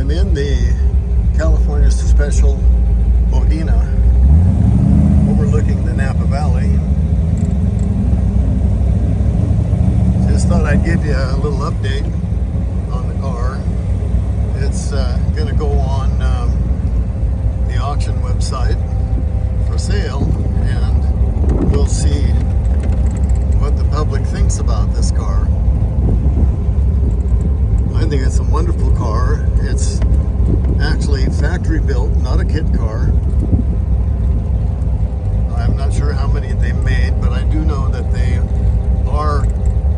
I'm in the California Special Modena, overlooking the Napa Valley. Just thought I'd give you a little update on the car. It's going to go on the auction website for sale, and we'll see what the public thinks about this car. I think it's a wonderful car. It's actually factory built, not a kit car. I'm not sure how many they made, but I do know that they are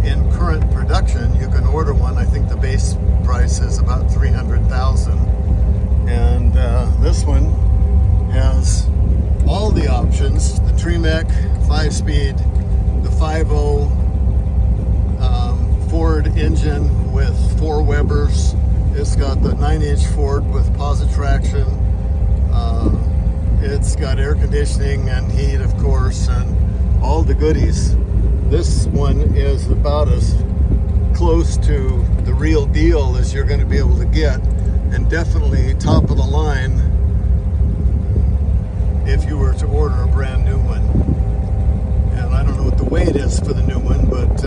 in current production. You can order one. I think the base price is about $300,000, and this one has all the options: the Tremec 5-speed, the 5.0 Ford engine with 4 Webers. It's got the 9-inch Ford with positive traction. It's got air conditioning and heat, of course, and all the goodies. This one is about as close to the real deal as you're going to be able to get, and definitely top of the line if you were to order a brand new one. And I don't know what the weight is for the new one, but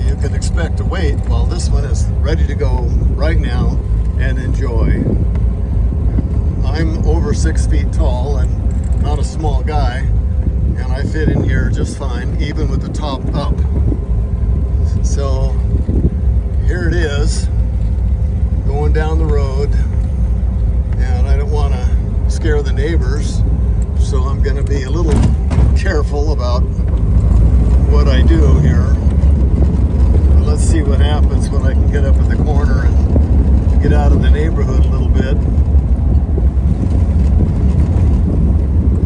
you can expect a weight. Well, this one is ready to go right now and enjoy. I'm over 6 feet tall and not a small guy, and I fit in here just fine, even with the top up. So here it is, going down the road, and I don't want to scare the neighbors, so I'm going to be a little careful about what I do here. But let's see what happens when I can get up in the corner and get out of the neighborhood a little bit.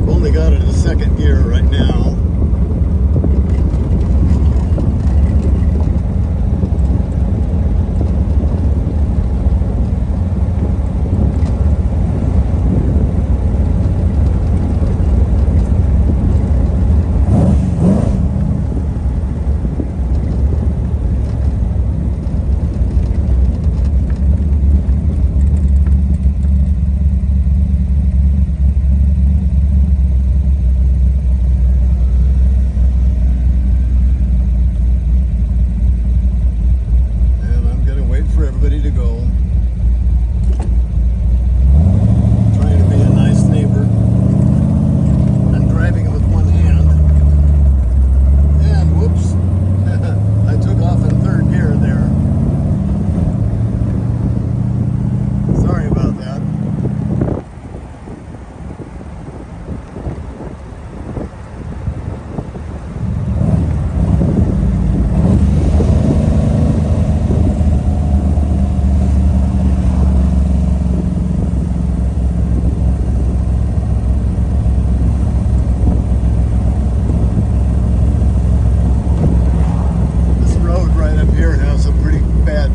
Only got it in second gear right now. To go. Trying to be a nice neighbor. I'm driving with one hand. And whoops, I took off in third gear there. Sorry about that.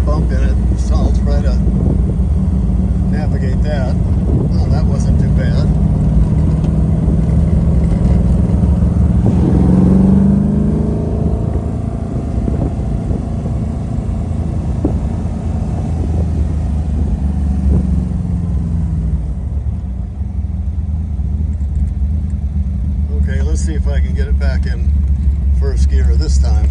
Bump in it, so I'll try to navigate that. Oh, that wasn't too bad. Okay, let's see if I can get it back in first gear this time.